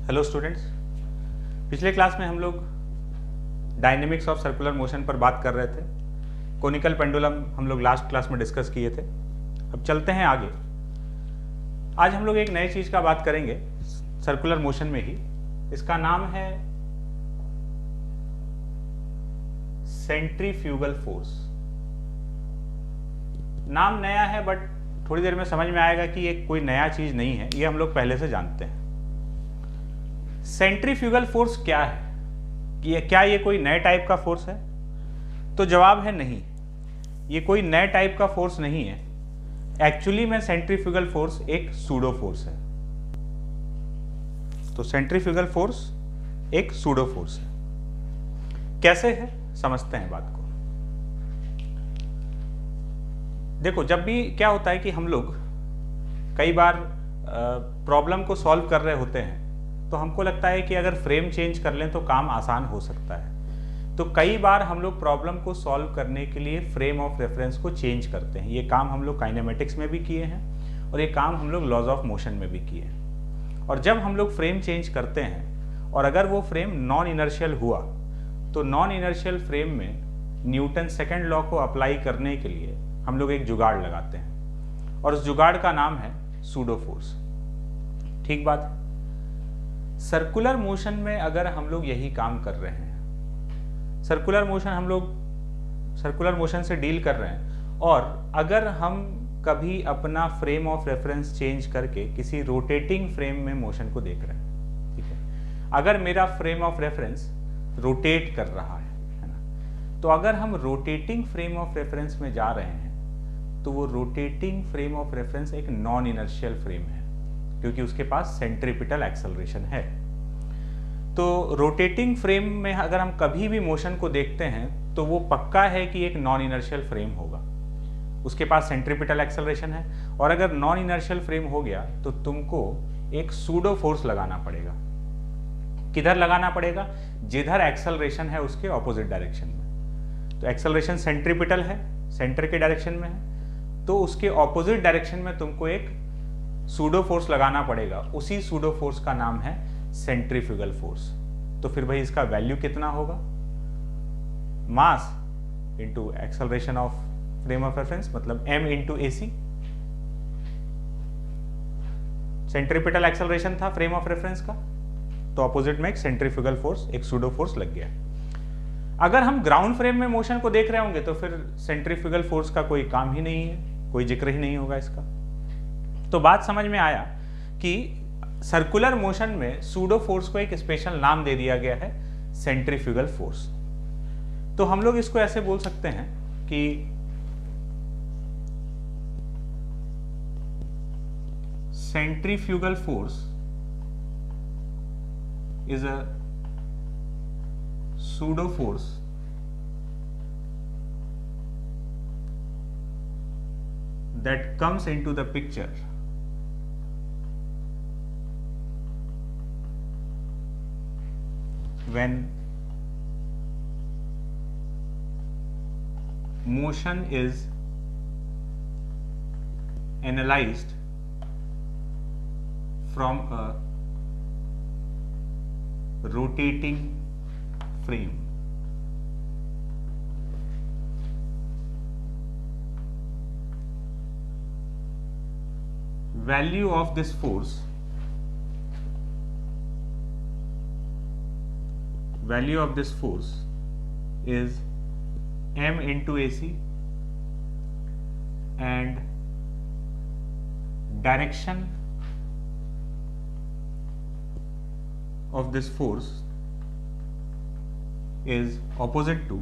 Hello students, पिछले class में हम लोग डायनेमिक्स ऑफ सर्कुलर मोशन पर बात कर रहे थे। कोनिकल पेंडुलम हम लोग लास्ट क्लास में डिस्कस किए थे। अब चलते हैं आगे। आज हम लोग एक नई चीज़ का बात करेंगे सर्कुलर मोशन में ही। इसका नाम है सेंट्रीफ्यूगल फोर्स। नाम नया है बट थोड़ी देर में समझ में आएगा कि ये कोई नया चीज़ नहीं है, ये हम लोग पहले से जानते हैं। सेंट्रीफ्यूगल फोर्स क्या है, कि क्या ये कोई नए टाइप का फोर्स है? तो जवाब है नहीं, ये कोई नए टाइप का फोर्स नहीं है। एक्चुअली में सेंट्रीफ्यूगल फोर्स एक सूडो फोर्स है। तो सेंट्रीफ्यूगल फोर्स एक सूडो फोर्स है। कैसे है समझते हैं बात को। देखो, जब भी क्या होता है कि हम लोग कई बार प्रॉब्लम को सॉल्व कर रहे होते हैं तो हमको लगता है कि अगर फ्रेम चेंज कर लें तो काम आसान हो सकता है। तो कई बार हम लोग प्रॉब्लम को सॉल्व करने के लिए फ्रेम ऑफ रेफरेंस को चेंज करते हैं। ये काम हम लोग काइनेमेटिक्स में भी किए हैं और ये काम हम लोग लॉज ऑफ मोशन में भी किए हैं। और जब हम लोग फ्रेम चेंज करते हैं और अगर वो फ्रेम नॉन इनर्शियल हुआ तो नॉन इनर्शियल फ्रेम में न्यूटन सेकेंड लॉ को अप्लाई करने के लिए हम लोग एक जुगाड़ लगाते हैं और उस जुगाड़ का नाम है सूडो फोर्स। ठीक बात है। सर्कुलर मोशन में अगर हम लोग यही काम कर रहे हैं, सर्कुलर मोशन से डील कर रहे हैं, और अगर हम कभी अपना फ्रेम ऑफ रेफरेंस चेंज करके किसी रोटेटिंग फ्रेम में मोशन को देख रहे हैं, ठीक है, अगर मेरा फ्रेम ऑफ रेफरेंस रोटेट कर रहा है ना, तो अगर हम रोटेटिंग फ्रेम ऑफ रेफरेंस में जा रहे हैं तो वो रोटेटिंग फ्रेम ऑफ रेफरेंस एक नॉन इनर्शियल फ्रेम है क्योंकि उसके पास सेंट्रीपिटल एक्सेलरेशन है। तो रोटेटिंग फ्रेम में अगर हम कभी भी मोशन को देखते हैं तो वो पक्का है कि एक नॉन इनर्शियल फ्रेम होगा, उसके पास सेंट्रीपिटल एक्सेलरेशन है। और अगर नॉन इनर्शियल फ्रेम हो गया तो तुमको एक सूडो फोर्स लगाना पड़ेगा। किधर लगाना पड़ेगा? जिधर एक्सेलरेशन है उसके ऑपोजिट डायरेक्शन में। तो एक्सेलरेशन सेंट्रीपिटल है, सेंटर के डायरेक्शन में है, तो उसके ऑपोजिट डायरेक्शन में तुमको एक सूडो फोर्स लगाना पड़ेगा। उसी सूडो फोर्स का नाम है सेंट्रीफ्यूगल फोर्स। तो फिर भाई इसका वैल्यू कितना होगा? मास into acceleration of frame of reference, मतलब m into AC। Centripetal acceleration था फ्रेम ऑफ रेफरेंस का, तो ऑपोजिट में एक सेंट्रीफ्यूगल फोर्स, एक सूडो फोर्स लग गया। अगर हम ग्राउंड फ्रेम में मोशन को देख रहे होंगे तो फिर सेंट्रीफ्यूगल फोर्स का कोई काम ही नहीं है, कोई जिक्र ही नहीं होगा इसका। तो बात समझ में आया कि सर्कुलर मोशन में सूडो फोर्स को एक स्पेशल नाम दे दिया गया है, सेंट्रीफ्यूगल फोर्स। तो हम लोग इसको ऐसे बोल सकते हैं कि centrifugal force is a pseudo force that comes into the picture when motion is analyzed from a rotating frame। Value of this force, is m into AC, and direction of this force is opposite to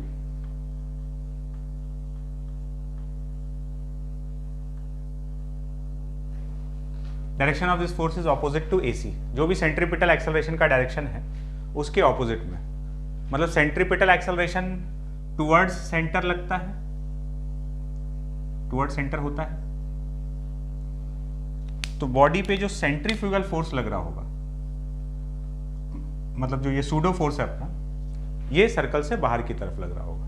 direction of this force is opposite to AC। जो भी centripetal acceleration का direction है उसके opposite में, मतलब centripetal acceleration towards centre लगता है, towards centre होता है, तो बॉडी पे जो सेंट्रीफ्यूगल फोर्स लग रहा होगा, मतलब जो ये सूडो फोर्स है अपना, ये सर्कल से बाहर की तरफ लग रहा होगा,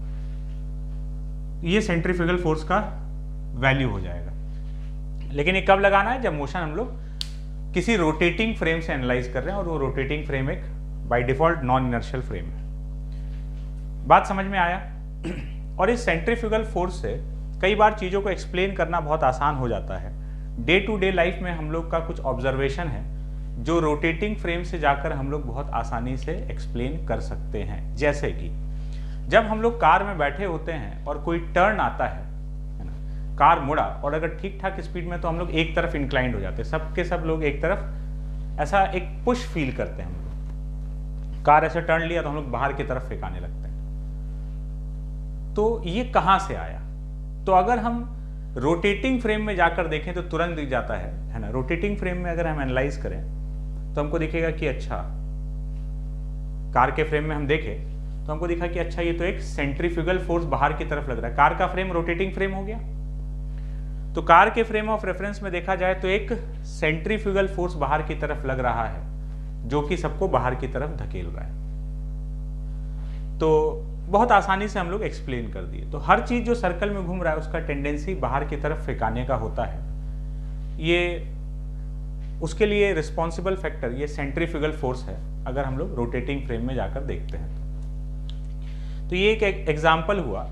ये सेंट्रीफ्यूगल फोर्स का वैल्यू हो जाएगा। लेकिन ये कब लगाना है? जब मोशन हम लोग किसी रोटेटिंग फ्रेम से एनालाइज कर रहे हैं और वो रोटेटिंग फ्रेम एक by default non inertial frame है। बात समझ में आया? और इस सेंट्रीफ्यूगल फोर्स से कई बार चीज़ों को एक्सप्लेन करना बहुत आसान हो जाता है। डे टू डे लाइफ में हम लोग का कुछ ऑब्जर्वेशन है जो रोटेटिंग फ्रेम से जाकर हम लोग बहुत आसानी से एक्सप्लेन कर सकते हैं। जैसे कि जब हम लोग कार में बैठे होते हैं और कोई टर्न आता है ना, कार मुड़ा और अगर ठीक ठाक स्पीड में तो हम लोग एक तरफ इंक्लाइंड हो जाते हैं, सब लोग एक तरफ, ऐसा एक पुश फील करते हैं हम लोग। कार ऐसे टर्न लिया तो हम लोग बाहर की तरफ फेंकाने लगते हैं। तो ये कहां से आया? तो अगर हम रोटेटिंग फ्रेम में जाकर देखें तो तुरंत दिख जाता है ना। रोटेटिंग फ्रेम में अगर हम एनालाइज करें तो हमको दिखेगा कि अच्छा, कार के फ्रेम में हम देखें तो हमको दिखा कि अच्छा ये तो एक सेंट्रीफ्यूगल फोर्स बाहर की तरफ लग रहा है। कार का फ्रेम रोटेटिंग फ्रेम हो गया। तो कार के फ्रेम ऑफ रेफरेंस में देखा जाए तो एक सेंट्रीफ्यूगल फोर्स बाहर की तरफ लग रहा है जो कि सबको बाहर की तरफ धकेल रहा है। तो बहुत आसानी से हम लोग एक्सप्लेन कर दिए। तो हर चीज जो सर्कल में घूम रहा है उसका टेंडेंसी बाहर की तरफ फेंकाने का होता है। ये उसके लिए रिस्पॉन्सिबल फैक्टर ये सेंट्रीफ्यूगल फोर्स है अगर हम लोग रोटेटिंग फ्रेम में जाकर देखते हैं तो ये एक एग्जाम्पल हुआ।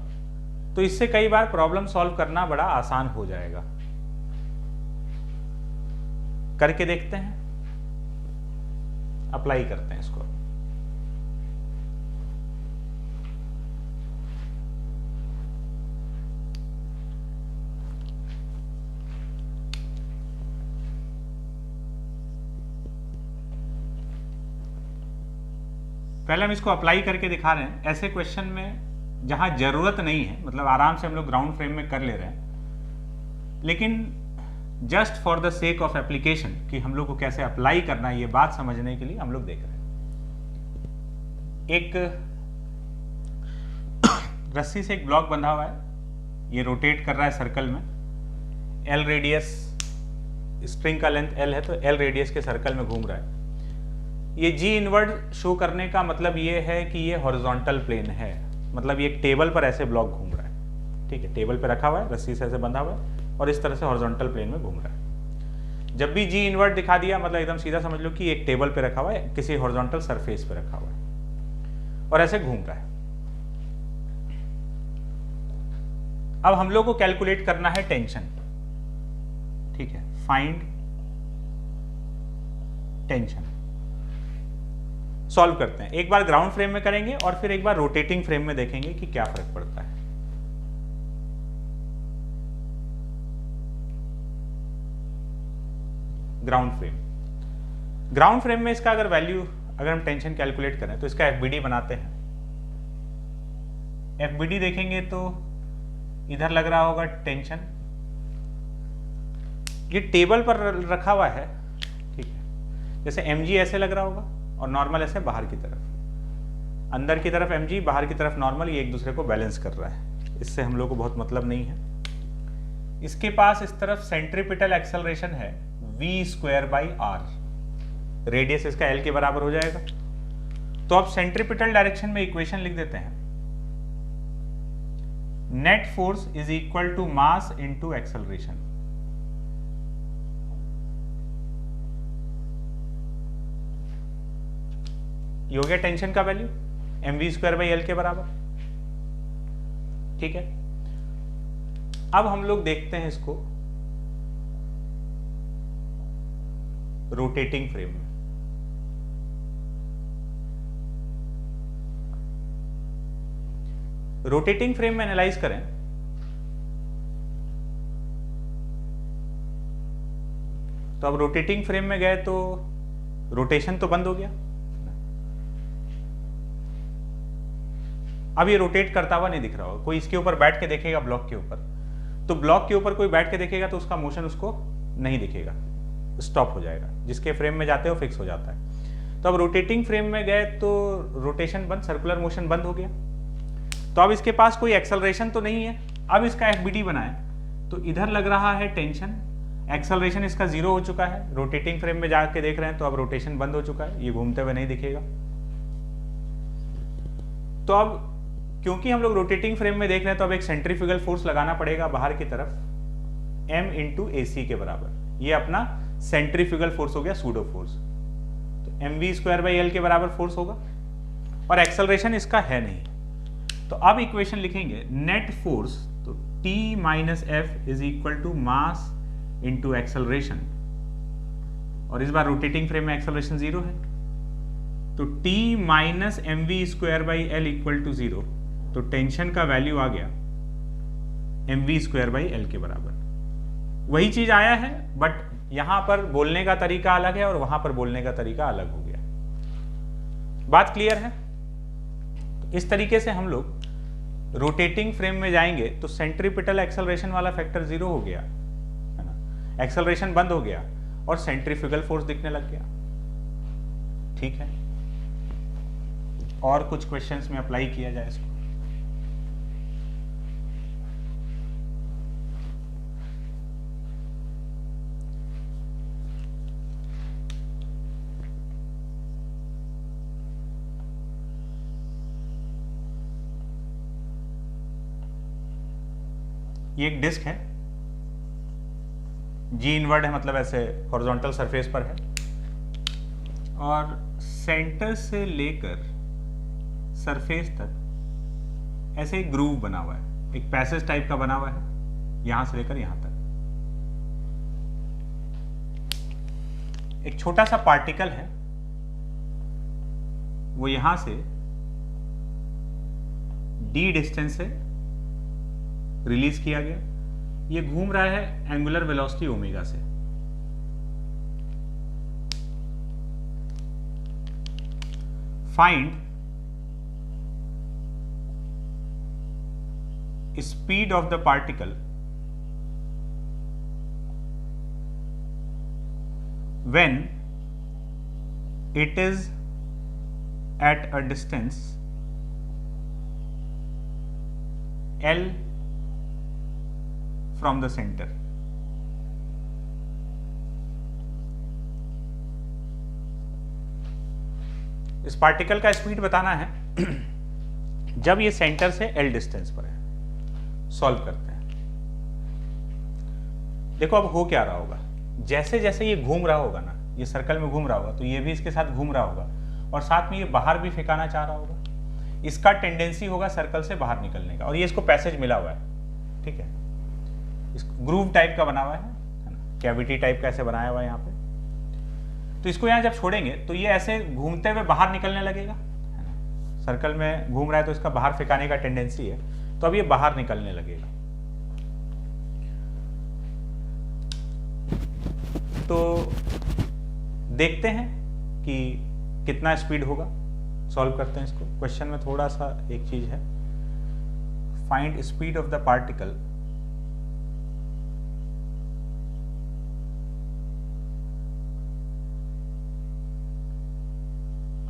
तो इससे कई बार प्रॉब्लम सॉल्व करना बड़ा आसान हो जाएगा। करके देखते हैं, अप्लाई करते हैं इसको। पहले हम इसको अप्लाई करके दिखा रहे हैं। ऐसे क्वेश्चन में जहां जरूरत नहीं है, मतलब आराम से हम लोग ग्राउंड फ्रेम में कर ले रहे हैं, लेकिन just for the sake of application कि हम लोग को कैसे अप्लाई करना है ये बात समझने के लिए हम लोग देख रहे हैं। एक रस्सी से एक ब्लॉक बंधा हुआ है, ये रोटेट कर रहा है सर्कल में। एल रेडियस, स्ट्रिंग का लेंथ एल है तो एल रेडियस के सर्कल में घूम रहा है। ये जी इनवर्ड शो करने का मतलब ये है कि ये हॉरिजॉन्टल प्लेन है, मतलब ये एक टेबल पर ऐसे ब्लॉक घूम रहा है। ठीक है, टेबल पे रखा हुआ है, रस्सी से ऐसे बंधा हुआ है और इस तरह से हॉरिजॉन्टल प्लेन में घूम रहा है। जब भी जी इनवर्ड दिखा दिया मतलब एकदम सीधा समझ लो कि एक टेबल पे रखा हुआ है, किसी हॉरिजॉन्टल सरफेस पे रखा हुआ है और ऐसे घूम रहा है। अब हम लोग को कैलकुलेट करना है टेंशन। ठीक है, फाइंड टेंशन। सॉल्व करते हैं। एक बार ग्राउंड फ्रेम में करेंगे और फिर एक बार रोटेटिंग फ्रेम में देखेंगे कि क्या फर्क पड़ता है। ग्राउंड फ्रेम में इसका अगर वैल्यू, अगर हम टेंशन कैलकुलेट करें तो इसका एफबीडी बनाते हैं। एफबीडी देखेंगे तो इधर लग रहा होगा टेंशन, ये टेबल पर रखा हुआ है। ठीक है, जैसे एमजी ऐसे लग रहा होगा और नॉर्मल ऐसे बाहर की तरफ, अंदर की तरफ एमजी, बाहर की तरफ नॉर्मल, ये एक दूसरे को बैलेंस कर रहा है। इससे हम लोग को बहुत मतलब नहीं है। इसके पास इस तरफ सेंट्रीपिटल एक्सेलरेशन है v²/r, रेडियस इसका l के बराबर हो जाएगा। तो अब सेंट्रीपिटल डायरेक्शन में इक्वेशन लिख देते हैं, net force is equal to mass into acceleration. ये हो गया टेंशन का वैल्यू mv²/l के बराबर। ठीक है, अब हम लोग देखते हैं इसको रोटेटिंग फ्रेम में। रोटेटिंग फ्रेम में एनालाइज करें तो अब रोटेटिंग फ्रेम में गए तो रोटेशन तो बंद हो गया। अब ये रोटेट करता हुआ नहीं दिख रहा होगा। कोई इसके ऊपर बैठ के देखेगा ब्लॉक के ऊपर, तो ब्लॉक के ऊपर कोई बैठ के देखेगा तो उसका मोशन उसको नहीं दिखेगा, स्टॉप हो जाएगा। जिसके फ्रेम में जाते हो फिक्स हो जाता है। तो अब रोटेटिंग फ्रेम में गए तो रोटेशन बंद, सर्कुलर मोशन बंद हो गया। तो अब इसके पास कोई एक्सेलरेशन तो नहीं है। अब इसका एफबीडी बनाए तो इधर लग रहा है टेंशन, एक्सेलरेशन इसका 0 हो चुका है। रोटेटिंग फ्रेम में जाके देख रहे हैं तो अब रोटेशन बंद हो चुका है, ये घूमते हुए नहीं दिखेगा। तो अब क्योंकि हम लोग रोटेटिंग फ्रेम में देख रहे हैं तो अब एक सेंट्रीफ्यूगल फोर्स लगाना पड़ेगा बाहर की तरफ, m × AC के बराबर। ये अपना सेंट्रीफ्यूगल फोर्स हो गया सूडो फोर्स, तो mv²/L के बराबर फोर्स होगा और एक्सेलरेशन इसका है नहीं। तो अब इक्वेशन लिखेंगे नेट फोर्स, तो T - F is equal to mass into acceleration, और इस बार रोटेटिंग फ्रेम में एक्सेलरेशन 0 है, तो T - mv²/L इक्वल टू 0, तो टेंशन का वैल्यू आ गया mv²/L के बराबर। वही चीज आया है, बट यहां पर बोलने का तरीका अलग है और वहां पर बोलने का तरीका अलग हो गया। बात क्लियर है? तो इस तरीके से हम लोग रोटेटिंग फ्रेम में जाएंगे तो सेंट्रीपिटल एक्सेलरेशन वाला फैक्टर 0 हो गया, है ना, एक्सेलरेशन बंद हो गया और सेंट्रीफ्यूगल फोर्स दिखने लग गया। ठीक है, और कुछ क्वेश्चंस में अप्लाई किया जाए इसको। ये एक डिस्क है, जी इनवर्ड है, मतलब ऐसे हॉरिजॉन्टल सरफेस पर है, और सेंटर से लेकर सरफेस तक ऐसे एक ग्रूव बना हुआ है, एक पैसेज टाइप का बना हुआ है, यहां से लेकर यहां तक। एक छोटा सा पार्टिकल है, वो यहां से d डिस्टेंस से रिलीज किया गया, ये घूम रहा है एंगुलर वेलोसिटी ओमेगा से। Find speed of the particle when it is at a distance L from the center। इस पार्टिकल का स्पीड बताना है जब ये सेंटर से L डिस्टेंस पर है। सॉल्व करते हैं। देखो अब हो क्या रहा होगा, जैसे जैसे ये घूम रहा होगा ना, ये सर्कल में घूम रहा होगा, तो ये भी इसके साथ घूम रहा होगा और साथ में ये बाहर भी फेंकाना चाह रहा होगा। इसका टेंडेंसी होगा सर्कल से बाहर निकलने का, और ये इसको पैसेज मिला हुआ है, ठीक है, ग्रूव टाइप का बना हुआ है ना, कैविटी टाइप का ऐसे बनाया हुआ है यहाँ पे। तो इसको यहाँ जब छोड़ेंगे तो ये ऐसे घूमते हुए बाहर निकलने लगेगा, है ना, सर्कल में घूम रहा है तो इसका बाहर फेंकाने का टेंडेंसी है, तो अब ये बाहर निकलने लगेगा। तो देखते हैं कि कितना स्पीड होगा, सॉल्व करते हैं इसको। क्वेश्चन में थोड़ा सा एक चीज है, find speed of the particle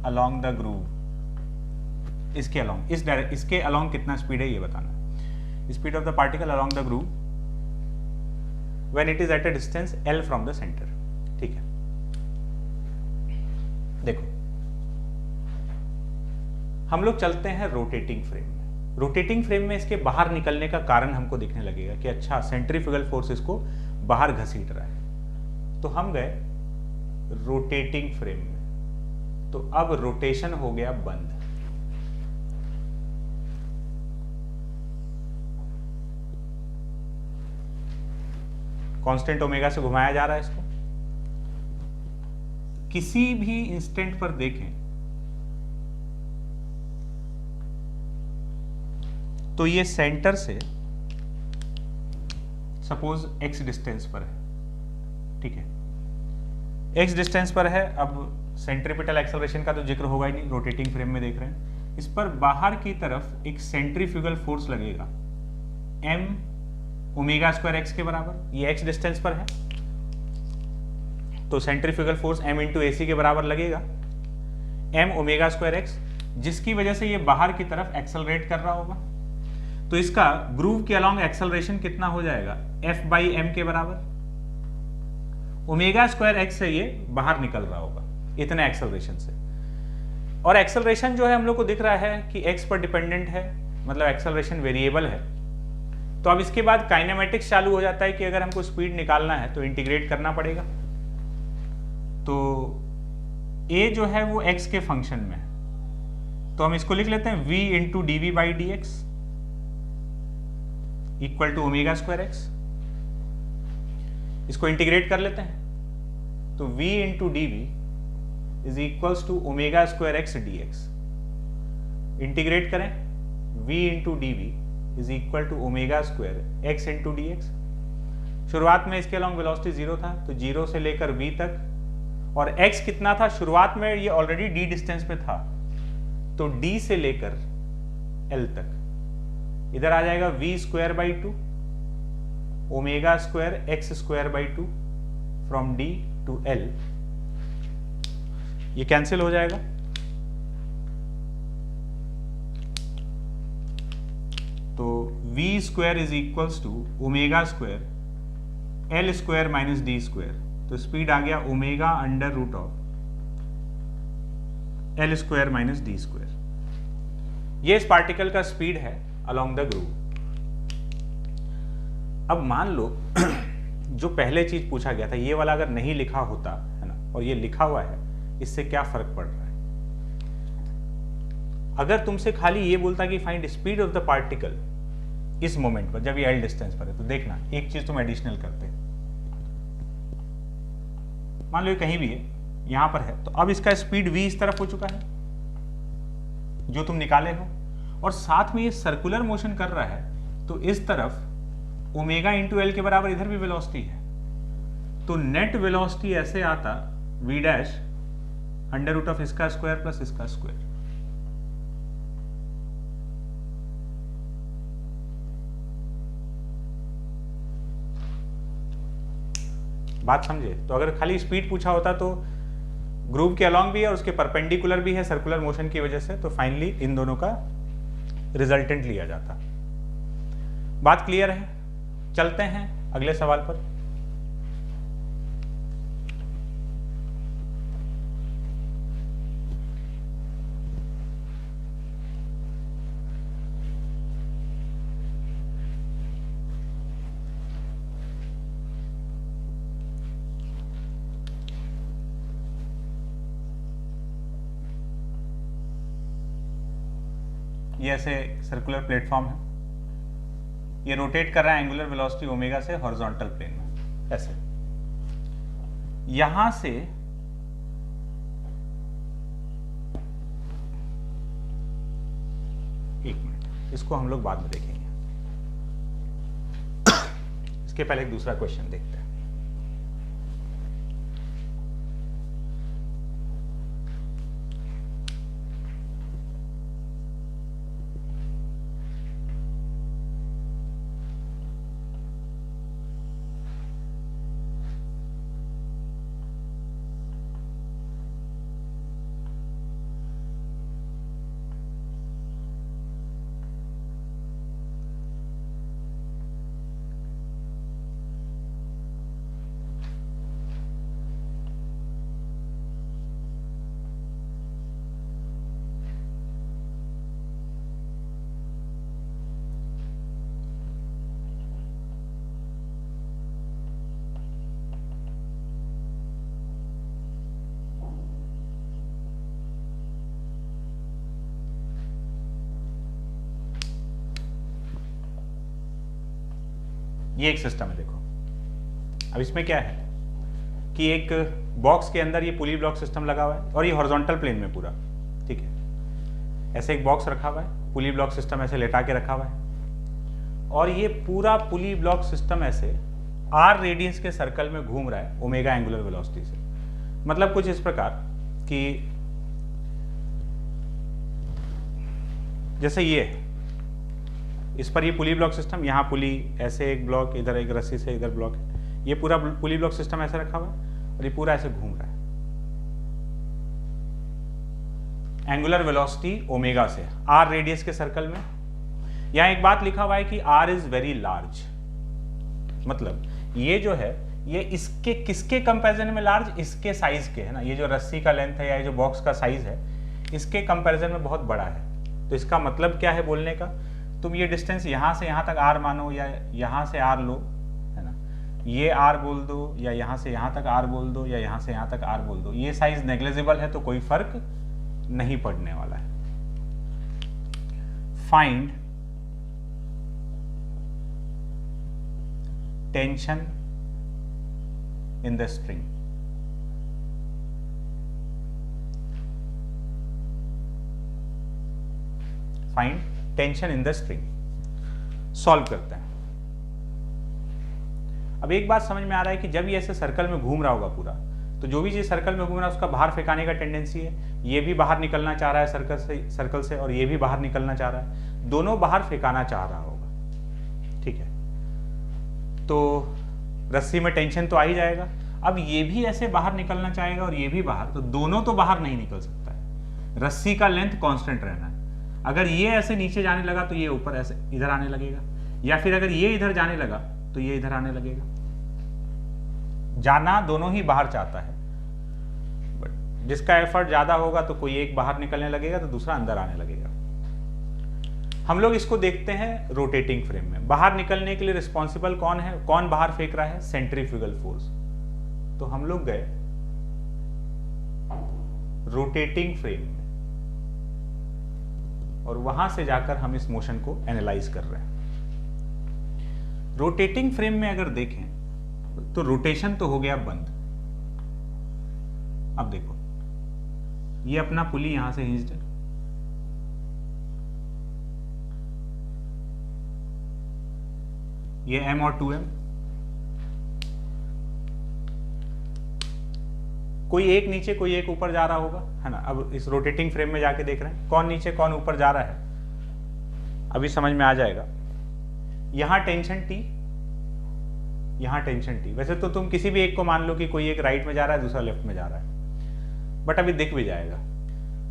along the groove, इसके along, इसके along कितना स्पीड है ये बताना है। Speed of the particle along the groove when it is at a distance L from the center। ठीक है, देखो हम लोग चलते हैं रोटेटिंग फ्रेम में। रोटेटिंग फ्रेम में इसके बाहर निकलने का कारण हमको दिखने लगेगा कि अच्छा सेंट्रीफ्यूगल फोर्स इसको बाहर घसीट रहा है। तो हम गए रोटेटिंग फ्रेम में, तो अब रोटेशन हो गया बंद। कांस्टेंट ओमेगा से घुमाया जा रहा है इसको। किसी भी इंस्टेंट पर देखें तो ये सेंटर से सपोज x डिस्टेंस पर है, ठीक है, x डिस्टेंस पर है। अब सेंट्रीपिटल एक्सेलरेशन का तो जिक्र होगा ही नहीं, रोटेटिंग फ्रेम में देख रहे हैं। इस पर बाहर की तरफ एक सेंट्रीफ्यूगल फोर्स लगेगा m ω² x के बराबर, ये x डिस्टेंस पर है, तो centrifugal force m into AC के बराबर लगेगा m ω² x, जिसकी वजह से ये बाहर की तरफ एक्सेलरेट कर रहा होगा। तो इसका ग्रूव के अलॉन्ग एक्सेलरेशन कितना हो जाएगा, F/m के बराबर। ω² x से ये बाहर निकल रहा होगा इतने एक्सेलरेशन से, और एक्सेलरेशन जो है हम लोग को दिख रहा है कि x पर डिपेंडेंट है, मतलब एक्सेलरेशन वेरिएबल है। तो अब इसके बाद काइनेमेटिक्स चालू हो जाता है कि अगर हमको स्पीड निकालना है तो इंटीग्रेट करना पड़ेगा। तो a जो है वो x के फंक्शन में है, तो हम इसको लिख लेते हैं v into d v by d x equal to omega square x. इसको इंटीग्रेट कर लेते हैं, तो v into d v is equals to omega square x d x. Integrate करें, v into d v is equal to omega square x into d x. शुरुआत में इसके along velocity 0 था, तो 0 से लेकर v तक, और x कितना था शुरुआत में, ये ऑलरेडी d डिस्टेंस पे था, तो d से लेकर l तक इधर आ जाएगा v square by 2 omega square x square by 2 from d to l। ये कैंसिल हो जाएगा, तो v square is equals to omega square l square minus d square, तो स्पीड आ गया omega under root of l square minus d square. ये इस particle का स्पीड है अलोंग द ग्रूव। अब मान लो जो पहले चीज पूछा गया था, ये वाला अगर नहीं लिखा होता है ना, और ये लिखा हुआ है, इससे क्या फर्क पड़ रहा है? अगर तुमसे खाली ये बोलता कि find speed of the particle इस मोमेंट पर, जब ये एल डिस्टेंस पर है, तो देखना एक चीज तुम एडिशनल करते, मान लो ये कहीं भी है, यहां पर है, तो अब इसका स्पीड v इस तरफ हो चुका है जो तुम निकाले हो, और साथ में ये सर्कुलर मोशन कर रहा है, तो इस तरफ ओमेगा इंटू एल के बराबर इधर भी वेलोसिटी है, तो नेट वेलोसिटी ऐसे आता v dash under root of इसका स्क्वायर प्लस इसका स्क्वायर। बात समझे? तो अगर खाली स्पीड पूछा होता तो ग्रूव के अलॉन्ग भी है और उसके परपेंडिकुलर भी है सर्कुलर मोशन की वजह से, तो फाइनली इन दोनों का रिजल्टेंट लिया जाता। बात क्लियर है? चलते हैं अगले सवाल पर। ये ऐसे सर्कुलर प्लेटफॉर्म है, ये रोटेट कर रहा है एंगुलर वेलोसिटी ओमेगा से हॉरिजॉन्टल प्लेन में, ऐसे। यहां से एक मिनट, इसको हम लोग बाद में देखेंगे, इसके पहले एक दूसरा क्वेश्चन देखते हैं। ये एक सिस्टम है, देखो। अब इसमें क्या है कि एक बॉक्स के अंदर ये पुली ब्लॉक सिस्टम लगा हुआ है और ये हॉरिजॉन्टल प्लेन में पूरा, ठीक है। ऐसे एक बॉक्स रखा हुआ है, पुली ब्लॉक सिस्टम ऐसे लेटा के रखा हुआ है, और ये पूरा पुली ब्लॉक सिस्टम ऐसे r रेडियस के सर्कल में घूम रहा है ओमेगा एंगुलर वेलोसिटी से। मतलब कुछ इस प्रकार कि जैसे ये इस पर ये पुली ब्लॉक सिस्टम, यहाँ पुली ऐसे एक ब्लॉक, इधर एक रस्सी से इधर ब्लॉक है, ये पूरा पुली ब्लॉक सिस्टम ऐसे रखा हुआ है और ये पूरा ऐसे घूम रहा है एंगुलर वेलोसिटी ओमेगा से r रेडियस के सर्कल में। यहाँ एक बात लिखा हुआ है कि r इज वेरी लार्ज, मतलब ये जो है ये इसके किसके कंपैरिजन में लार्ज, इसके साइज के, है ना। ये जो रस्सी का लेंथ है या ये जो बॉक्स का साइज है इसके कंपैरिजन में बहुत बड़ा है। तो इसका मतलब क्या है बोलने का, तुम ये डिस्टेंस यहाँ से यहाँ तक r मानो या यहाँ से r लो, है ना, ये आर बोल दो, या यहाँ से यहाँ तक आर बोल दो, या यहाँ से यहाँ तक आर बोल दो, ये साइज नेग्लिजिबल है तो कोई फर्क नहीं पड़ने वाला है। Find tension in the string. Find tension in the string. Solve करते हैं। अब एक बात समझ में आ रहा है कि जब ये ऐसे सर्कल में घूम रहा होगा पूरा, तो जो भी चीज सर्कल में घूम रहा है उसका बाहर फेंकाने का टेंडेंसी है। ये भी बाहर निकलना चाह रहा है सर्कल से और ये भी बाहर निकलना चाह रहा है, दोनों बाहर फेंकाना चाह रहा होगा। ठीक है, तो रस्सी में टेंशन तो आ ही जाएगा। अब ये भी ऐसे बाहर निकलना चाहेगा और ये भी बाहर, तो दोनों तो बाहर नहीं निकल सकता है। रस्सी का लेंथ कांस्टेंट रहना है। अगर ये ऐसे नीचे जाने लगा तो ये ऊपर ऐसे इधर आने लगेगा, या फिर अगर ये इधर जाने लगा तो ये इधर आने लगेगा। जाना दोनों ही बाहर चाहता है, बट जिसका एफर्ट ज्यादा होगा तो कोई एक बाहर निकलने लगेगा तो दूसरा अंदर आने लगेगा। हम लोग इसको देखते हैं रोटेटिंग फ्रेम में। बाहर निकलने के लिए रिस्पॉन्सिबल कौन है, कौन बाहर फेंक रहा है? Centrifugal force. तो हम लोग गए रोटेटिंग फ्रेम में और वहां से जाकर हम इस मोशन को एनालाइज कर रहे हैं। रोटेटिंग फ्रेम में अगर देखें तो रोटेशन तो हो गया बंद। अब देखो, ये अपना पुली यहां से हिंज्ड है, ये M और 2M, कोई एक नीचे कोई एक ऊपर जा रहा होगा, है ना। अब इस रोटेटिंग फ्रेम में जाके देख रहे हैं कौन नीचे कौन ऊपर जा रहा है, अभी समझ में आ जाएगा। यहां टेंशन T, यहां टेंशन T। वैसे तो तुम किसी भी एक को मान लो कि कोई एक राइट में जा रहा है दूसरा लेफ्ट में जा रहा है, बट अभी दिख भी जाएगा।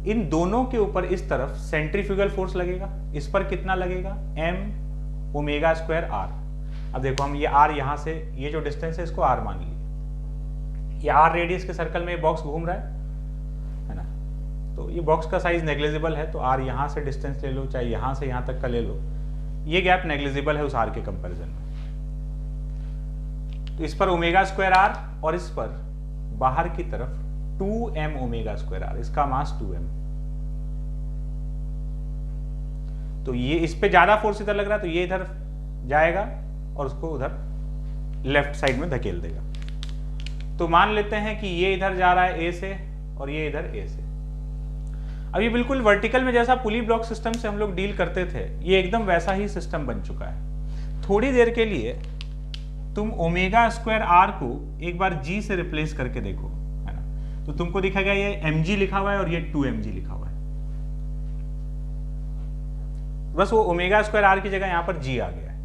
इन दोनों के ऊपर इस तरफ सेंट्रीफ्यूगल फोर्स लगेगा। इस पर कितना लगेगा? M omega square R। अब देखो, हम ये R यहां से, ये जो डिस्टेंस है इसको R मान लीजिए। ये R रेडियस के सर्कल में ये बॉक्स घूम रहा है ना, तो ये बॉक्स का साइज नेग्लिजिबल है, तो R यहां से डिस्टेंस ले लो, चाहे यहां से यहां तक का ले लो, ये गैप नेग्लिजिबल है उस R के कंपैरिजन में। तो इस पर ओमेगा स्क्वायर R और इस पर बाहर की तरफ 2M ओमेगा स्क्वायर R, इसका मास 2M। तो ये इस पे ज्यादा फोर्स इधर लग रहा है तो ये इधर जाएगा और उसको उधर लेफ्ट साइड में धकेल देगा। तो मान लेते हैं कि ये इधर जा रहा है A से और ये इधर A से। अब ये बिल्कुल वर्टिकल में जैसा पुली ब्लॉक सिस्टम से हम लोग डील करते थे, ये एकदम वैसा ही सिस्टम बन चुका है। थोड़ी देर के लिए तुम ओमेगा स्क्वायर R को एक बार G से रिप्लेस करके देखो, है ना, तो तुमको दिखेगा ये mg लिखा हुआ है और ये 2mg लिखा हुआ है। बस वो ओमेगा स्क्वायर R की जगह यहां पर G आ गया है,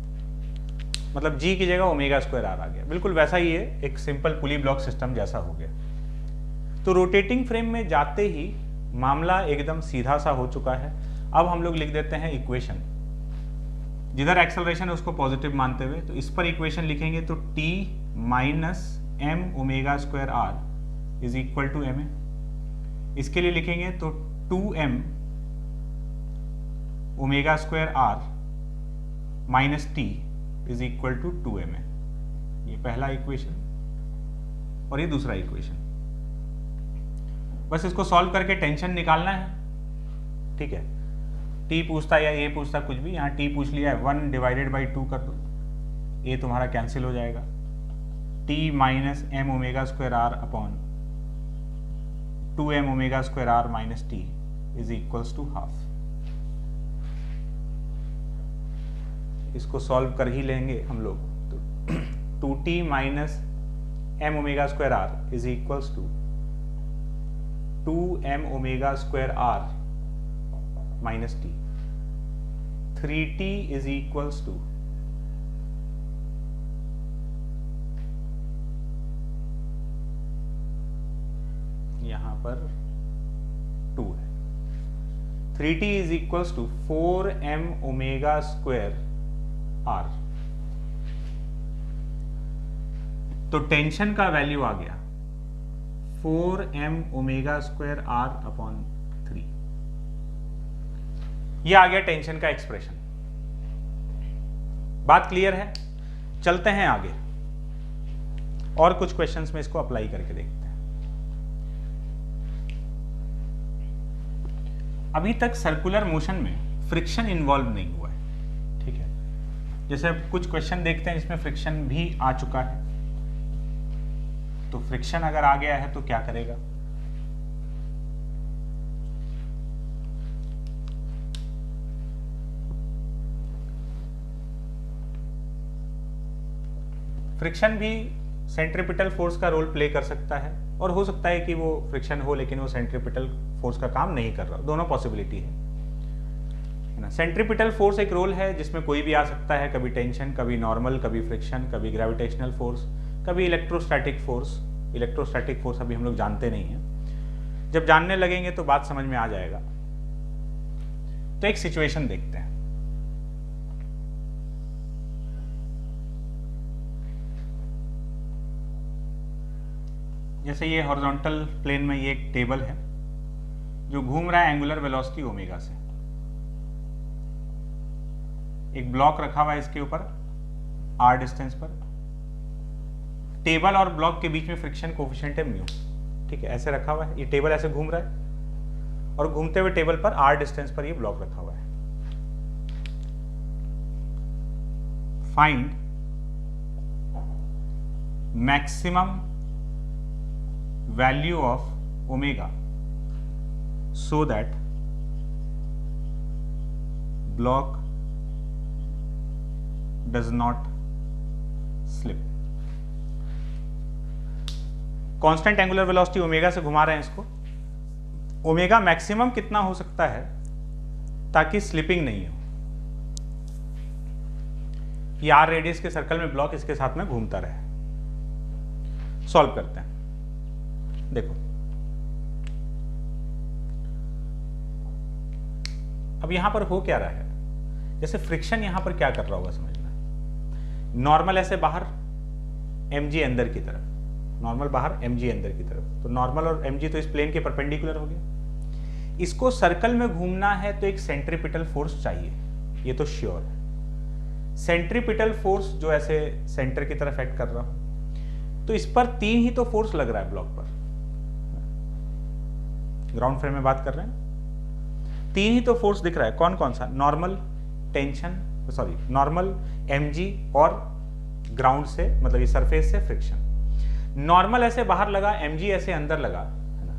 मतलब G की जगह ओमेगा स्क्वायर R आ गया। बिल्कुल वैसा ही है, एक सिंपल पुली ब्लॉक सिस्टम जैसा हो गया। तो रोटेटिंग फ्रेम में जाते ही मामला एकदम सीधा सा हो चुका है। अब हम लोग लिख देते हैं इक्वेशन, जिधर एक्सेलरेशन है उसको पॉजिटिव मानते हुए। तो इस पर इक्वेशन लिखेंगे तो T minus M omega square R is equal to M। इसके लिए लिखेंगे तो 2M omega square R minus T is equal to 2M। ये पहला इक्वेशन और ये दूसरा इक्वेशन। बस इसको सॉल्व करके टेंशन निकालना है, ठीक है। T पूछता या A पूछता कुछ भी, यहाँ T पूछ लिया है, 1 डिवाइडेड बाई 2 कर दो, A तुम्हारा कैंसिल हो जाएगा। T minus M omega square R upon 2M omega square R minus T is equals to half. इसको सॉल्व कर ही लेंगे हम लोग, तो 2T minus M omega square R is equals to 2M omega square R minus T। 3T is equals to यहां पर 2 है। 3T is equals to 4M omega square R। तो टेंशन का वैल्यू आ गया 4M omega square R upon 3। ये आ गया tension का एक्सप्रेशन। बात क्लियर है? चलते हैं आगे। और कुछ क्वेश्चंस में इसको अप्लाई करके देखते हैं। अभी तक सर्कुलर मोशन में फ्रिक्शन इन्वॉल्व नहीं हुआ है, ठीक है। जैसे कुछ क्वेश्चन देखते हैं जिसमें फ्रिक्शन भी आ चुका है, तो फ्रिक्शन अगर आ गया है तो क्या करेगा। फ्रिक्शन भी सेंट्रीपिटल फोर्स का रोल प्ले कर सकता है, और हो सकता है कि वो फ्रिक्शन हो लेकिन वो सेंट्रीपिटल फोर्स का काम नहीं कर रहा, दोनों पॉसिबिलिटी है ना। सेंट्रीपिटल फोर्स एक रोल है जिसमें कोई भी आ सकता है, कभी टेंशन, कभी नॉर्मल, कभी फ्रिक्शन, कभी ग्रेविटेशनल फोर्स, कभी इलेक्ट्रोस्टैटिक फोर्स। इलेक्ट्रोस्टैटिक फोर्स अभी हम लोग जानते नहीं हैं, जब जानने लगेंगे तो बात समझ में आ जाएगा। तो एक सिचुएशन देखते हैं। जैसे ये हॉरिजॉन्टल प्लेन में ये एक टेबल है जो घूम रहा है एंगुलर वेलोसिटी ओमेगा से। एक ब्लॉक रखा हुआ है इसके ऊपर r डिस्टेंस पर। टेबल और ब्लॉक के बीच में फ्रिक्शन कोफिशिएंट है म्यू, ठीक है। ऐसे रखा हुआ है, ये टेबल ऐसे घूम रहा है और घूमते हुए टेबल पर r डिस्टेंस पर ये ब्लॉक रखा हुआ है। Find maximum value of omega so that block does not slip। Constant angular velocity omega से घुमा रहे हैं इसको। ओमेगा मैक्सिमम कितना हो सकता है ताकि स्लिपिंग नहीं हो। ये r रेडियस के सर्कल में ब्लॉक इसके साथ में घूमता रहे। सॉल्व करते हैं। देखो अब यहां पर हो क्या रहा है, जैसे फ्रिक्शन यहां पर क्या कर रहा होगा समझना। नॉर्मल ऐसे बाहर, mg अंदर की तरफ, नॉर्मल बाहर mg अंदर की तरफ, तो नॉर्मल और mg तो इस प्लेन के परपेंडिकुलर हो गया। इसको सर्कल में घूमना है तो एक सेंट्रीपिटल फोर्स चाहिए, ये तो श्योर है। सेंट्रीपिटल फोर्स जो ऐसे सेंटर की तरफ एक्ट कर रहा हो, तो इस पर 3 ही तो फोर्स लग रहा है ब्लॉक पर। ग्राउंड फ्रेम में बात कर रहे हैं, 3 ही तो फोर्स दिख रहा है। कौन कौन सा? Normal, tension, sorry normal, mg और ग्राउंड से, मतलब ये सरफेस से फ्रिक्शन। नॉर्मल ऐसे बाहर लगा, mg ऐसे अंदर लगा, है ना।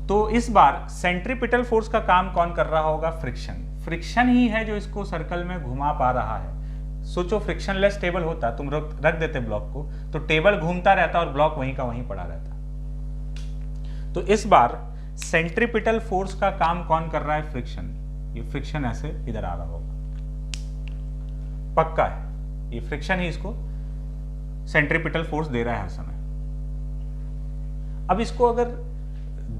तो इस बार सेंट्रीपिटल फोर्स का काम कौन कर रहा होगा? फ्रिक्शन। फ्रिक्शन ही है जो इसको सर्कल में घुमा पा रहा है। सोचो फ्रिक्शनलेस टेबल होता, तुम रख देते ब्लॉक को, तो टेबल घूमता रहता और ब्लॉक वहीं का वहीं पड़ा रहता। तो इस बार सेंट्रीपिटल फोर्स का काम कौन कर रहा है? फ्रिक्शन। ये फ्रिक्शन ऐसे इधर आ रहा होगा, पक्का है। ये फ्रिक्शन ही इसको सेंट्रीपिटल फोर्स दे रहा है हर समय। अब इसको अगर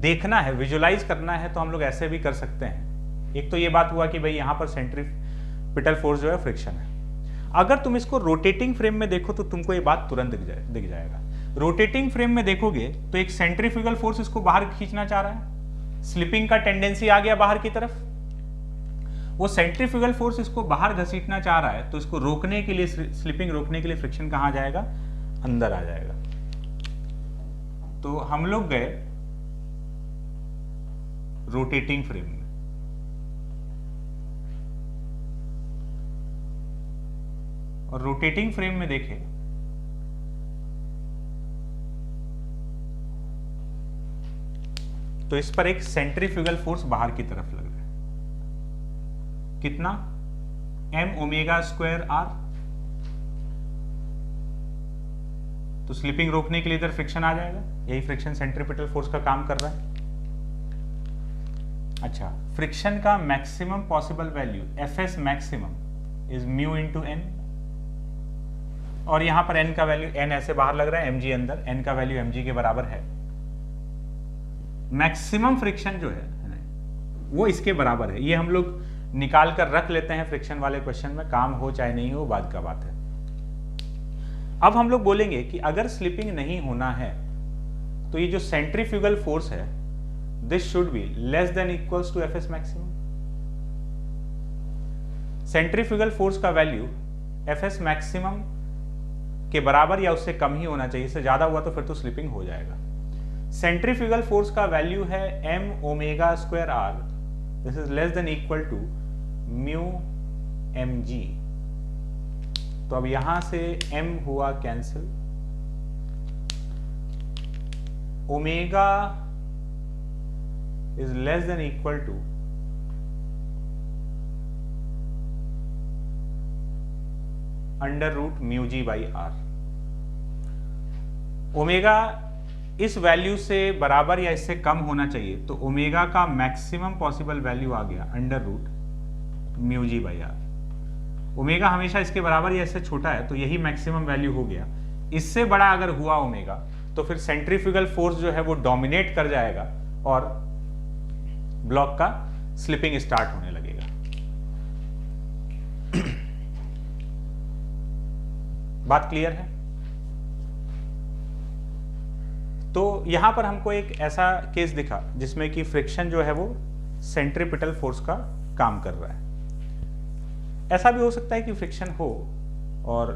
देखना है, विजुलाइज करना है, तो हम लोग ऐसे भी कर सकते हैं। एक तो ये बात हुआ कि भाई यहां पर सेंट्रीपिटल फोर्स जो है फ्रिक्शन है। अगर तुम इसको रोटेटिंग फ्रेम में देखो तो तुमको ये बात तुरंत दिख जाएगा। रोटेटिंग फ्रेम में देखोगे तो एक सेंट्रीफ्यूगल फोर्स इसको बाहर खींचना चाह रहा है, स्लिपिंग का टेंडेंसी आ गया बाहर की तरफ। वो सेंट्रीफ्यूगल फोर्स इसको बाहर घसीटना चाह रहा है, तो इसको रोकने के लिए, स्लिपिंग रोकने के लिए फ्रिक्शन कहां जाएगा? अंदर आ जाएगा। तो हम लोग गए रोटेटिंग फ्रेम में, और रोटेटिंग फ्रेम में देखें तो इस पर एक सेंट्रीफ्यूगल फोर्स बाहर की तरफ लग रहा है। कितना? m omega square r। तो स्लिपिंग रोकने के लिए इधर फ्रिक्शन आ जाएगा, यही फ्रिक्शन सेंट्रीपिटल फोर्स का काम कर रहा है। अच्छा, फ्रिक्शन का maximum possible value Fs maximum is mu into n, और यहां पर n का वैल्यू, n ऐसे बाहर लग रहा है, mg अंदर, n का वैल्यू mg के बराबर है। मैक्सिमम फ्रिक्शन जो है वो इसके बराबर है। ये हम लोग निकाल कर रख लेते हैं फ्रिक्शन वाले क्वेश्चन में, काम हो चाहे नहीं हो बाद का बात है। अब हम लोग बोलेंगे कि अगर स्लिपिंग नहीं होना है तो ये जो सेंट्रीफ्यूगल फोर्स है, this should be less than equals to Fs maximum. Centrifugal force का वैल्यू Fs मैक्सिमम के बराबर या उससे कम ही होना चाहिए, इससे ज़्यादा हुआ तो फिर तो स्लिपिंग हो जाएगा। सेंट्रीफ्यूगल फोर्स का वैल्यू है m omega square r, this is less than equal to mu mg। तो अब यहां से m हुआ cancel, omega is less than equal to under root mu g by r. Omega इस वैल्यू से बराबर या इससे कम होना चाहिए, तो ओमेगा का मैक्सिमम पॉसिबल वैल्यू आ गया under root mu g by r. Omega हमेशा इसके बराबर या इससे छोटा है, तो यही मैक्सिमम वैल्यू हो गया। इससे बड़ा अगर हुआ ओमेगा तो फिर सेंट्रीफ्यूगल फोर्स जो है वो डोमिनेट कर जाएगा और ब्लॉक का स्लिपिंग स्टार्ट होने लगेगा। बात क्लियर है? तो यहां पर हमको एक ऐसा केस दिखा जिसमें कि फ्रिक्शन जो है वो सेंट्रीपिटल फोर्स का काम कर रहा है। ऐसा भी हो सकता है कि फ्रिक्शन हो और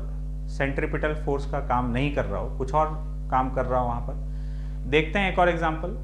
सेंट्रीपिटल फोर्स का काम नहीं कर रहा हो, कुछ और काम कर रहा हो वहां पर। देखते हैं एक और एग्जांपल।